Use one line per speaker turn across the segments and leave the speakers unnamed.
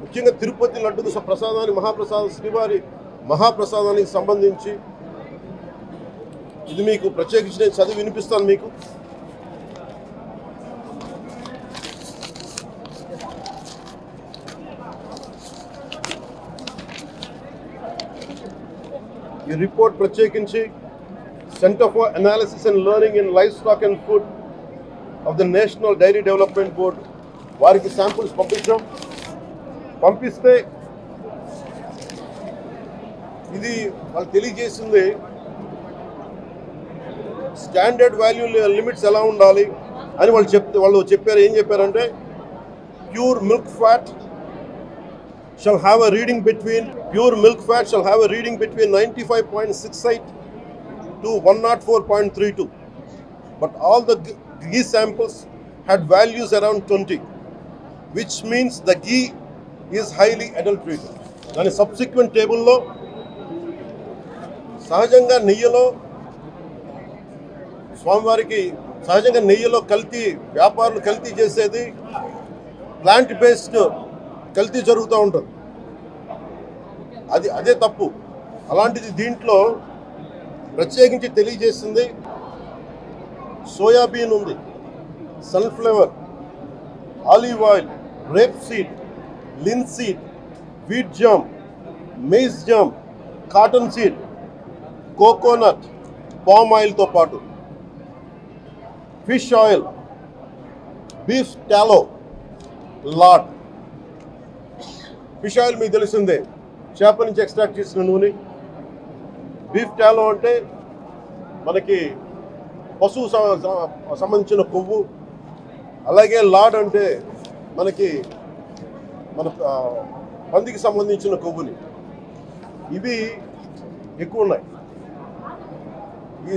ముఖ్యంగా తిరుపతి లడ్డుకు ప్రసాదాన్ని మహాప్రసాద శ్రీవారి మహాప్రసాదానికి సంబంధించి ఇది మీకు ప్రత్యేకించి నేను చదివి వినిపిస్తాను మీకు. ఈ రిపోర్ట్ ప్రత్యేకించి centre for analysis and learning in livestock and food of the national dairy development board వారికి శాంపుల్స్ పంపిస్తే ఇది వాళ్ళు తెలియజేసింది స్టాండర్డ్ వాల్యూ లిమిట్స్ ఎలా ఉండాలి అని వాళ్ళు చెప్పారు. ఏం చెప్పారంటే pure milk fat shall have a reading between 95.68 to 104.32, but all the ghee samples had values around 20, which means the ghee is highly adulterated. Then subsequent table lo sahajanga neyyalo స్వామివారికి సహజంగా నెయ్యిలో కల్తీ వ్యాపారులు కల్తీ చేసేది ప్లాంట్ బేస్డ్ కల్తీ జరుగుతూ ఉంటుంది. అదే తప్పు. అలాంటిది దీంట్లో ప్రత్యేకించి తెలియజేస్తుంది సోయాబీన్ ఉంది, sunflower, olive oil, rape seed, linseed, wheat germ, maize germ, cotton seed, coconut, palm ఆయిల్తో పాటు fish oil, beef tallow, lard. Fish oil మీకు తెలిసిందే, చేప నుంచి ఎక్స్ట్రాక్ట్ చేసిన నూనె. బీఫ్ టాలో అంటే మనకి పశువు సంబంధించిన కొవ్వు. అలాగే లాడ్ అంటే మనకి మన పందికి సంబంధించిన కొవ్వుని. ఇవి ఎక్కువ ఉన్నాయి. ఈ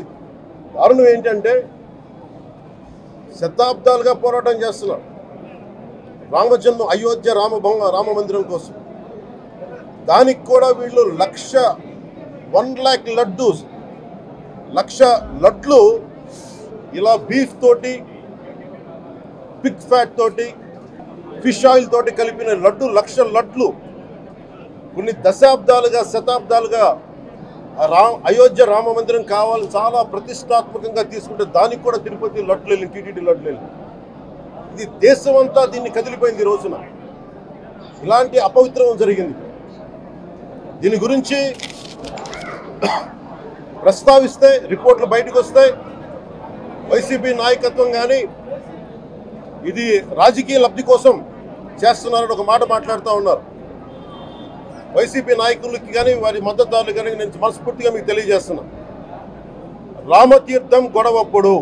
దారుణం ఏంటంటే శతాబ్దాలుగా పోరాటం చేస్తున్నారు రామజన్మ అయోధ్య రామ మందిరం కోసం. దానికి కూడా వీళ్ళు 1,00,000 లక్ష లడ్లు ఇలా బీఫ్ తోటి, పిగ్ ఫ్యాట్ తోటి, ఫిష్ ఆయిల్ తోటి కలిపిన లక్ష లడ్లు కొన్ని శతాబ్దాలుగా అయోధ్య రామ మందిరం కావాలని చాలా ప్రతిష్టాత్మకంగా తీసుకుంటే దానికి కూడా తిరుపతి లడ్లు వెళ్ళి, టీటీడీ లడ్లు వెళ్ళి, ఇది దేశం అంతా దీన్ని కదిలిపోయింది. ఈ రోజున ఇలాంటి అపవిత్రం జరిగింది. దీని గురించి ప్రస్తావిస్తే రిపోర్ట్లు బయటకు వస్తాయి. వైసీపీ నాయకత్వం కానీ ఇది రాజకీయ లబ్ధి కోసం చేస్తున్నారని ఒక మాట మాట్లాడుతూ ఉన్నారు. వైసీపీ నాయకులకి కానీ వారి మద్దతుదారులు కానీ నేను మనస్ఫూర్తిగా మీకు తెలియజేస్తున్నా, రామతీర్థం గొడవప్పుడు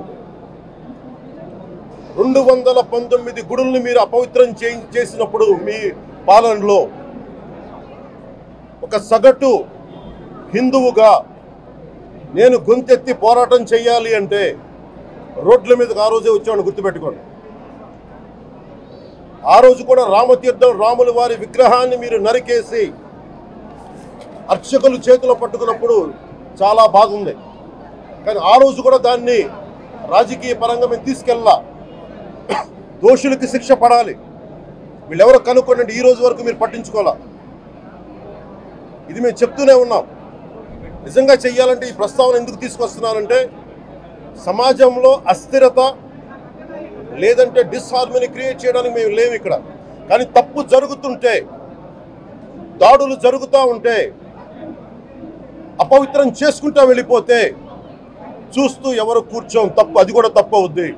219 గుడుల్ని మీరు అపవిత్రం చేసినప్పుడు మీ పాలనలో ఒక సగటు హిందువుగా నేను గొంతెత్తి పోరాటం చేయాలి అంటే రోడ్ల మీదకి ఆ రోజే వచ్చామని గుర్తుపెట్టుకోండి. ఆ రోజు కూడా రామతీర్థం రాముల వారి విగ్రహాన్ని మీరు నరికేసి అర్చకులు చేతిలో పట్టుకున్నప్పుడు చాలా బాగుంది. కానీ ఆ రోజు కూడా దాన్ని రాజకీయ పరంగా మేము తీసుకెళ్ళా. దోషులకి శిక్ష పడాలి. వీళ్ళెవరో కనుక్కోండి, ఈ రోజు వరకు మీరు పట్టించుకోవాలా. ఇది మేము చెప్తూనే ఉన్నాం. నిజంగా చెయ్యాలంటే ఈ ప్రస్తావన ఎందుకు తీసుకొస్తున్నానంటే సమాజంలో అస్థిరత లేదంటే డిస్హార్మనీ క్రియేట్ చేయడానికి మేము లేవు ఇక్కడ. కానీ తప్పు జరుగుతుంటే, దాడులు జరుగుతూ ఉంటే, అపవిత్రం చేసుకుంటూ వెళ్ళిపోతే చూస్తూ ఎవరు కూర్చోం. తప్పు, అది కూడా తప్పు అవుద్ది.